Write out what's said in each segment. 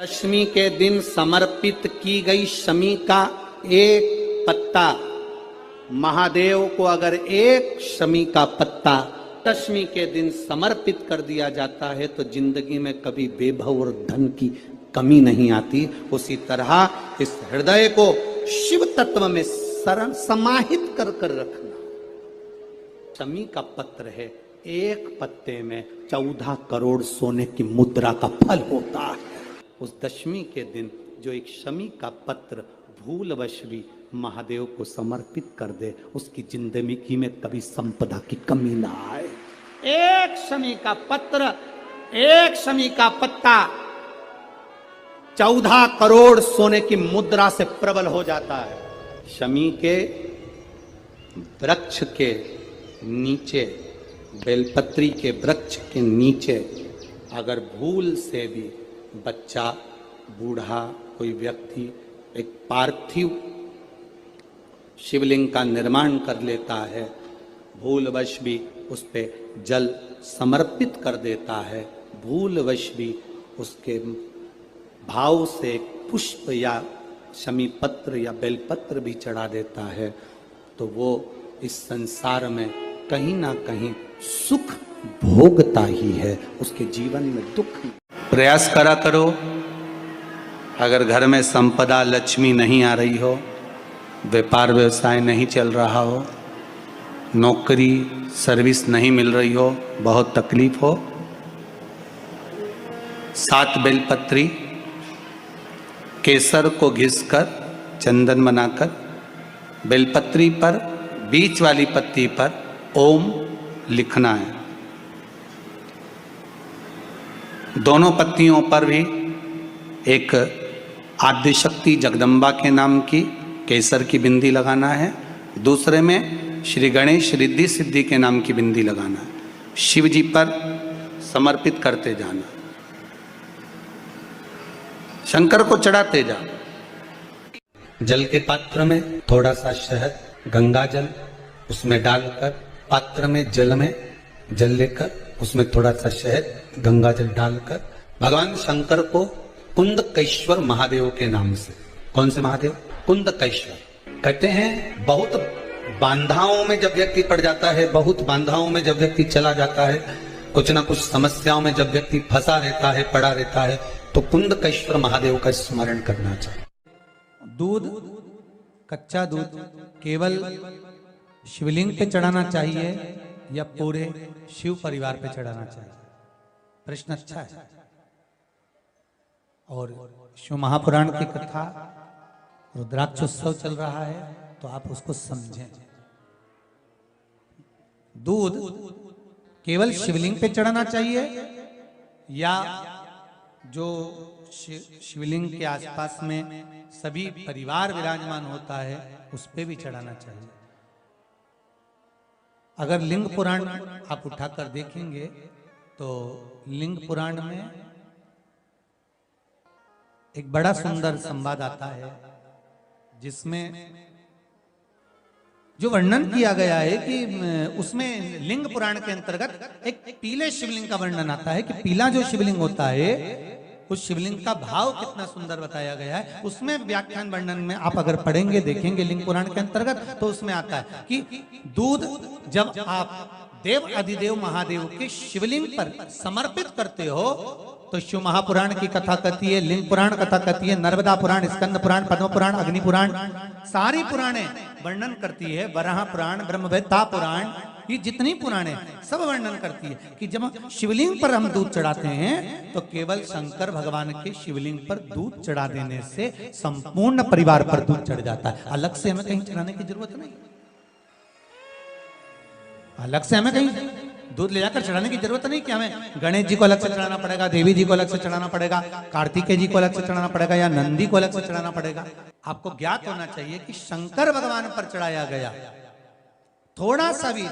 दशमी के दिन समर्पित की गई शमी का एक पत्ता, महादेव को अगर एक शमी का पत्ता दशमी के दिन समर्पित कर दिया जाता है तो जिंदगी में कभी वैभव और धन की कमी नहीं आती। उसी तरह इस हृदय को शिव तत्व में समाहित कर कर रखना। शमी का पत्र है, एक पत्ते में 14 करोड़ सोने की मुद्रा का फल होता है। उस दशमी के दिन जो एक शमी का पत्र भूलवश भी महादेव को समर्पित कर दे, उसकी जिंदगी में कभी संपदा की कमी ना आए। एक शमी का पत्र, एक शमी का पत्ता 14 करोड़ सोने की मुद्रा से प्रबल हो जाता है। शमी के वृक्ष के नीचे, बेलपत्री के वृक्ष के नीचे अगर भूल से भी बच्चा, बूढ़ा, कोई व्यक्ति एक पार्थिव शिवलिंग का निर्माण कर लेता है, भूलवश भी उस पे जल समर्पित कर देता है, भूलवश भी उसके भाव से पुष्प या शमी पत्र या बेलपत्र भी चढ़ा देता है, तो वो इस संसार में कहीं ना कहीं सुख भोगता ही है, उसके जीवन में दुख नहीं। प्रयास करा करो, अगर घर में संपदा लक्ष्मी नहीं आ रही हो, व्यापार व्यवसाय नहीं चल रहा हो, नौकरी सर्विस नहीं मिल रही हो, बहुत तकलीफ हो, 7 बेलपत्री केसर को घिसकर चंदन बनाकर बेलपत्री पर बीच वाली पत्ती पर ओम लिखना है। दोनों पत्तियों पर भी एक आद्यशक्ति जगदम्बा के नाम की केसर की बिंदी लगाना है, दूसरे में श्री गणेश रिद्धि सिद्धि के नाम की बिंदी लगाना है। शिव जी पर समर्पित करते जाना, शंकर को चढ़ाते जा। जल के पात्र में थोड़ा सा शहद, गंगा जल उसमें डालकर, पात्र में जल लेकर उसमें थोड़ा सा शहद, गंगा जल डालकर भगवान शंकर को कुंदकेश्वर महादेव के नाम से, कौन से महादेव? कुंदकेश्वर कहते हैं। बहुत बांधाओं में जब व्यक्ति पड़ जाता है, बहुत बांधाओं में जब व्यक्ति चला जाता है, कुछ ना कुछ समस्याओं में जब व्यक्ति फंसा रहता है, पड़ा रहता है, तो कुंदकेश्वर महादेव का स्मरण करना चाहिए। दूध, कच्चा दूध केवल शिवलिंग पे चढ़ाना चाहिए या पूरे शिव परिवार पे चढ़ाना चाहिए? प्रश्न अच्छा है। और शिव महापुराण की कथा, रुद्राक्षोत्सव चल रहा है, तो आप उसको समझें। दूध केवल शिवलिंग पे चढ़ाना चाहिए या जो शिवलिंग के आसपास में सभी परिवार विराजमान होता है उस पे भी चढ़ाना चाहिए? अगर लिंग पुराण आप उठाकर देखेंगे तो लिंग पुराण में एक बड़ा सुंदर संवाद आता है जिसमें जो वर्णन किया गया है कि उसमें लिंग पुराण के अंतर्गत एक पीले शिवलिंग का वर्णन आता है कि पीला जो शिवलिंग होता है उस शिवलिंग का भाव कितना सुंदर बताया गया है। उसमें व्याख्यान वर्णन में आप अगर पढ़ेंगे, देखेंगे लिंग पुराण के अंतर्गत, तो उसमें आता है कि दूध जब आप देव अधिदेव महादेव के शिवलिंग पर समर्पित करते हो तो शिव महापुराण की कथा कहती है, लिंग पुराण कथा कहती है, नर्मदा पुराण, स्कंद पुराण, पद्म पुराण, अग्नि पुराण, सारी पुराणे वर्णन करती है, वराह पुराण, ब्रह्मवेत्ता पुराण, ये जितनी पुराणे सब वर्णन करती है कि जब शिवलिंग पर हम दूध चढ़ाते हैं तो केवल शंकर भगवान के शिवलिंग पर दूध चढ़ा देने से संपूर्ण परिवार पर दूध चढ़ जाता है। अलग से हमें कहीं चढ़ाने की जरूरत नहीं, अलग से हमें कहीं दूध ले जाकर चढ़ाने की जरूरत नहीं कि हमें गणेश जी को अलग से चढ़ाना पड़ेगा, देवी जी को अलग से चढ़ाना पड़ेगा, कार्तिकेय जी को अलग से चढ़ाना पड़ेगा या नंदी को अलग से चढ़ाना पड़ेगा। आपको ज्ञात होना चाहिए कि शंकर भगवान पर चढ़ाया गया थोड़ा सा भी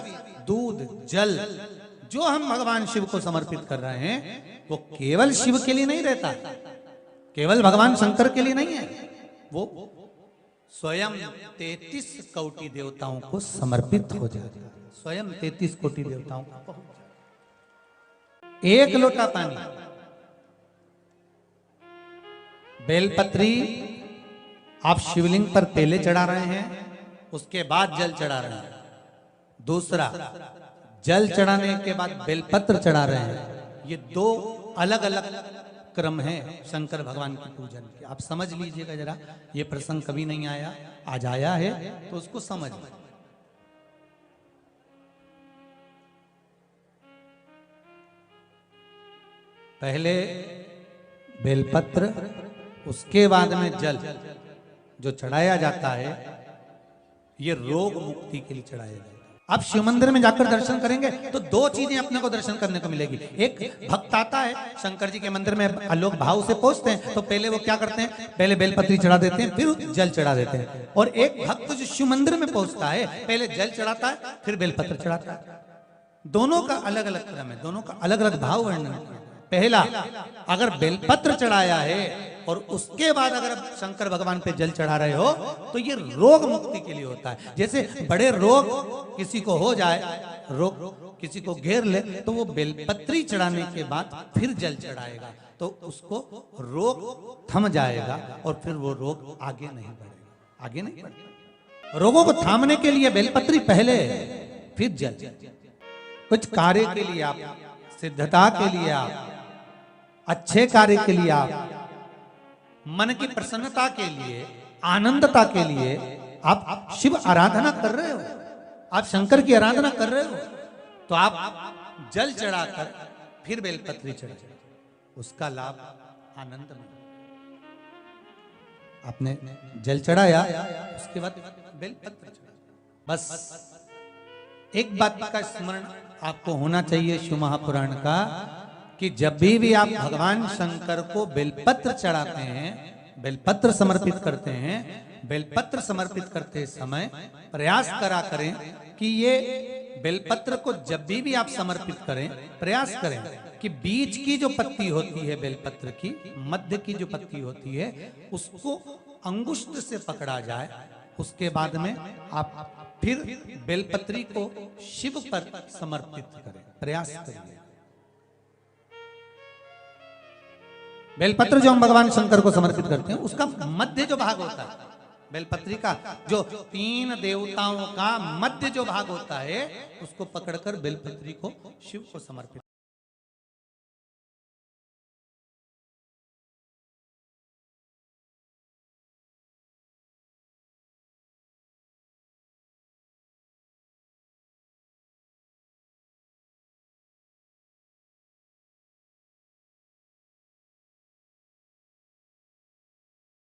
दूध, जल जो हम भगवान शिव को समर्पित कर रहे हैं वो केवल शिव के लिए नहीं रहता, केवल भगवान शंकर के लिए नहीं है, वो स्वयं 33 कोटि देवताओं को समर्पित हो जाता है। स्वयं 33 कोटि देवताओं को एक लोटा पानी बेलपत्री आप शिवलिंग पर पहले चढ़ा रहे हैं, उसके बाद जल चढ़ा रहे हैं। दूसरा, जल चढ़ाने के बाद बेलपत्र चढ़ा रहे हैं। ये दो अलग अलग क्रम है शंकर भगवान की पूजन के। आप समझ लीजिएगा जरा, ये प्रसंग कभी नहीं आया, आज आया है तो उसको समझ। पहले बेलपत्र, उसके बाद में जल जो चढ़ाया जाता है, ये रोग मुक्ति के लिए चढ़ाया जाता है। आप शिव मंदिर में जाकर दर्शन करेंगे तो दो चीजें अपने को दर्शन करने को मिलेगी। एक, भक्त आता है शंकर जी के मंदिर में, लोग भाव से पहुंचते हैं तो पहले वो क्या करते हैं, पहले बेलपत्री चढ़ा देते हैं, फिर जल चढ़ा देते हैं। और एक भक्त जो शिव मंदिर में पहुंचता है, पहले जल चढ़ाता है, फिर बेलपत्र चढ़ाता है। दोनों का अलग अलग क्रम है, दोनों का अलग अलग भाव वर्णन है। पहला, अगर बेलपत्र चढ़ाया है और उसके बाद अगर आप शंकर भगवान पे जल चढ़ा रहे हो तो ये रोग मुक्ति के लिए होता है। जैसे बड़े रोग किसी को हो जाए, रोग किसी को घेर ले, तो वो बेलपत्री चढ़ाने के बाद फिर जल चढ़ाएगा तो उसको रोग थम जाएगा और फिर वो रोग आगे नहीं बढ़ेगा, आगे नहीं बढ़ेगा। रोगों को थामने के लिए बेलपत्री पहले, फिर जल। कुछ कार्य के लिए आप, सिद्धता के लिए आप, अच्छे कार्य के लिए आप, मन की प्रसन्नता के लिए, आनंदता के लिए आप शिव आराधना कर रहे हो, आप शंकर की आराधना कर रहे हो, तो आप जल चढ़ाकर फिर बेलपत्री चढ़ाए, उसका लाभ आनंद में। आपने जल चढ़ाया, उसके बाद बेलपत्र चढ़ाया। बस एक बात का स्मरण आपको होना चाहिए शिव महापुराण का, कि जब भी आप भगवान शंकर को बेलपत्र चढ़ाते हैं, बेलपत्र समर्पित करते हैं, बेलपत्र समर्पित करते समय प्रयास करा करें कि ये बेलपत्र को जब भी आप समर्पित करें, प्रयास करें कि बीच की जो पत्ती होती है बेलपत्र की, मध्य की जो पत्ती होती है, उसको अंगुष्ठ से पकड़ा जाए। उसके बाद में आप फिर बेलपत्री को शिव पर समर्पित करें, प्रयास करिए। बेलपत्र जो हम भगवान शंकर को समर्पित करते हैं, उसका मध्य जो भाग होता है, बेलपत्री का जो 3 देवताओं का मध्य जो भाग होता है, उसको पकड़कर बेलपत्री को शिव को समर्पित